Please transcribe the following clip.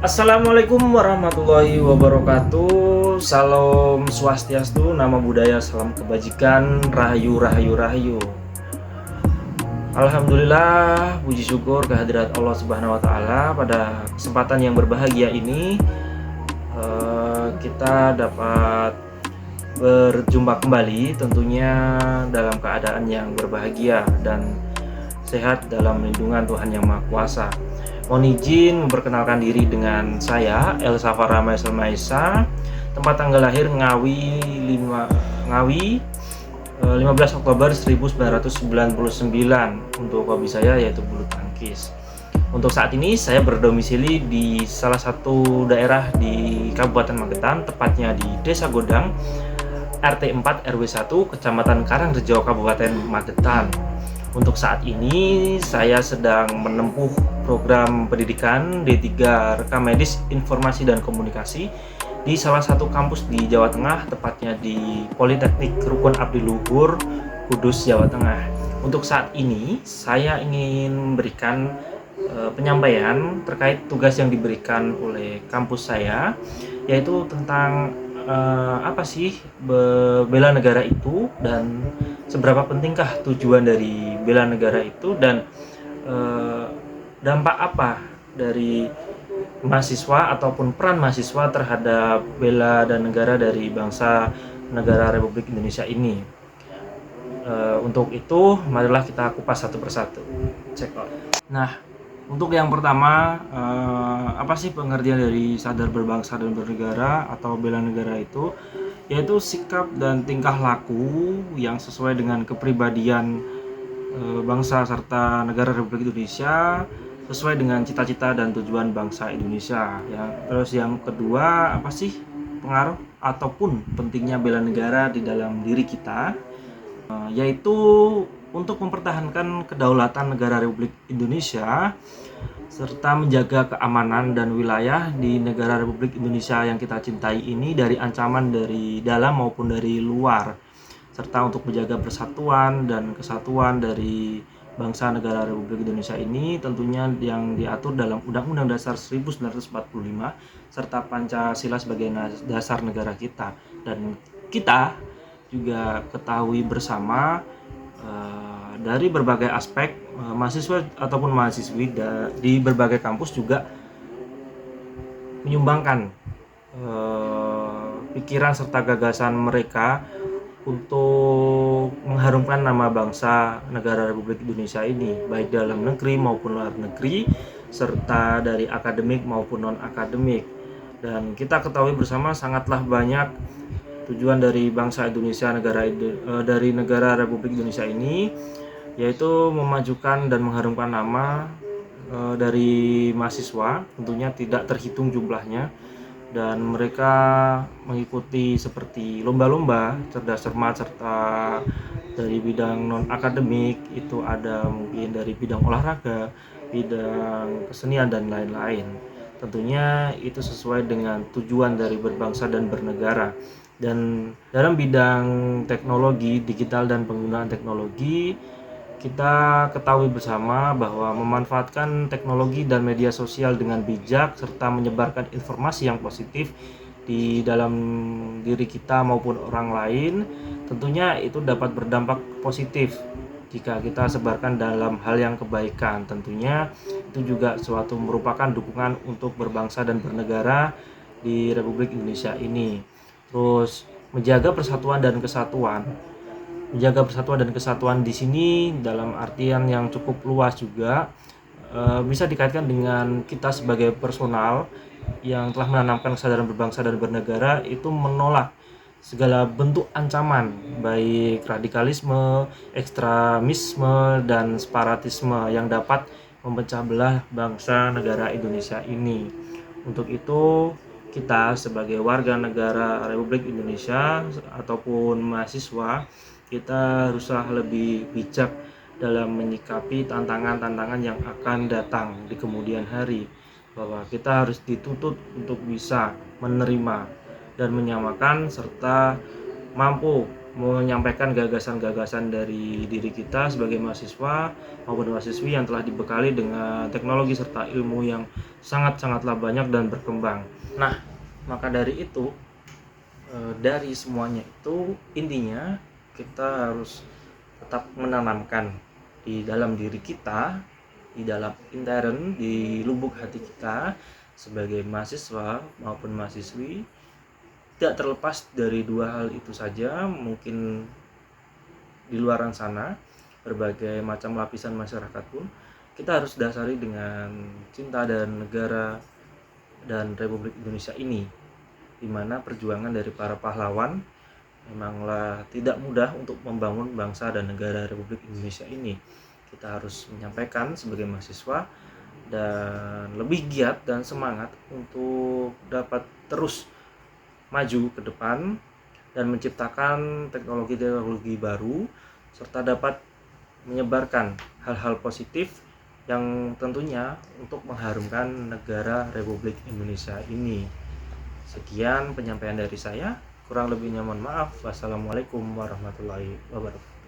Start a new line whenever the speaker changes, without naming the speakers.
Assalamualaikum warahmatullahi wabarakatuh. Salam swastiastu, nama budaya, salam kebajikan, rahayu rahayu rahayu. Alhamdulillah, puji syukur kehadirat Allah Subhanahu wa taala. Pada kesempatan yang berbahagia ini kita dapat berjumpa kembali, tentunya dalam keadaan yang berbahagia dan sehat dalam lindungan Tuhan Yang Maha Kuasa. Mohon izin memperkenalkan diri dengan saya Elsa Farah Maisa, tempat tanggal lahir Ngawi 15 Oktober 1999. Untuk hobi saya yaitu bulu tangkis. Untuk saat ini saya berdomisili di salah satu daerah di Kabupaten Magetan, tepatnya di Desa Godang, RT 4 RW 1, Kecamatan Karangrejo, Kabupaten Magetan. Untuk saat ini saya sedang menempuh program pendidikan D3 Rekam Medis Informasi dan Komunikasi di salah satu kampus di Jawa Tengah, tepatnya di Politeknik Rukun Abdi Luhur, Kudus, Jawa Tengah. Untuk saat ini saya ingin memberikan penyampaian terkait tugas yang diberikan oleh kampus saya, yaitu tentang apa sih bela negara itu dan seberapa pentingkah tujuan dari bela negara itu, dan dampak apa dari mahasiswa ataupun peran mahasiswa terhadap bela dan negara dari bangsa negara Republik Indonesia ini. Untuk itu marilah kita kupas satu persatu. Check out. Nah, untuk yang pertama, apa sih pengertian dari sadar berbangsa dan bernegara atau bela negara itu? Yaitu sikap dan tingkah laku yang sesuai dengan kepribadian bangsa serta negara Republik Indonesia, sesuai dengan cita-cita dan tujuan bangsa Indonesia. Ya. Terus yang kedua, apa sih pengaruh ataupun pentingnya bela negara di dalam diri kita? Yaitu untuk mempertahankan kedaulatan negara Republik Indonesia serta menjaga keamanan dan wilayah di negara Republik Indonesia yang kita cintai ini dari ancaman dari dalam maupun dari luar, serta untuk menjaga persatuan dan kesatuan dari bangsa negara Republik Indonesia ini, tentunya yang diatur dalam Undang-Undang Dasar 1945 serta Pancasila sebagai dasar negara kita. Dan kita juga ketahui bersama dari berbagai aspek, mahasiswa ataupun mahasiswi di berbagai kampus juga menyumbangkan pikiran serta gagasan mereka untuk mengharumkan nama bangsa negara Republik Indonesia ini, baik dalam negeri maupun luar negeri, serta dari akademik maupun non-akademik. Dan kita ketahui bersama sangatlah banyak tujuan dari bangsa Indonesia, dari negara Republik Indonesia ini, yaitu memajukan dan mengharumkan nama dari mahasiswa, tentunya tidak terhitung jumlahnya, dan mereka mengikuti seperti lomba-lomba cerdas cermat, serta dari bidang non akademik itu ada mungkin dari bidang olahraga, bidang kesenian dan lain-lain. Tentunya itu sesuai dengan tujuan dari berbangsa dan bernegara. Dan dalam bidang teknologi digital dan penggunaan teknologi, kita ketahui bersama bahwa memanfaatkan teknologi dan media sosial dengan bijak serta menyebarkan informasi yang positif di dalam diri kita maupun orang lain, tentunya itu dapat berdampak positif jika kita sebarkan dalam hal yang kebaikan. Tentunya itu juga suatu merupakan dukungan untuk berbangsa dan bernegara di Republik Indonesia ini. Terus menjaga persatuan dan kesatuan. Menjaga persatuan dan kesatuan di sini dalam artian yang cukup luas juga, bisa dikaitkan dengan kita sebagai personal yang telah menanamkan kesadaran berbangsa dan bernegara, itu menolak segala bentuk ancaman baik radikalisme, ekstremisme, dan separatisme yang dapat memecah belah bangsa negara Indonesia ini. Untuk itu kita sebagai warga negara Republik Indonesia ataupun mahasiswa, kita haruslah lebih bijak dalam menyikapi tantangan-tantangan yang akan datang di kemudian hari, bahwa kita harus dituntut untuk bisa menerima dan menyamakan serta mampu menyampaikan gagasan-gagasan dari diri kita sebagai mahasiswa maupun mahasiswi yang telah dibekali dengan teknologi serta ilmu yang sangat-sangatlah banyak dan berkembang. Nah, maka dari itu, dari semuanya itu intinya kita harus tetap menanamkan di dalam diri kita, di dalam intern, di lubuk hati kita sebagai mahasiswa maupun mahasiswi, tidak terlepas dari dua hal itu saja. Mungkin di luar sana berbagai macam lapisan masyarakat pun kita harus dasari dengan cinta dan negara dan Republik Indonesia ini, di mana perjuangan dari para pahlawan memanglah tidak mudah untuk membangun bangsa dan negara Republik Indonesia ini. Kita harus menyampaikan sebagai mahasiswa dan lebih giat dan semangat untuk dapat terus maju ke depan dan menciptakan teknologi-teknologi baru serta dapat menyebarkan hal-hal positif yang tentunya untuk mengharumkan negara Republik Indonesia ini. Sekian penyampaian dari saya, kurang lebihnya mohon maaf. Wassalamualaikum warahmatullahi wabarakatuh.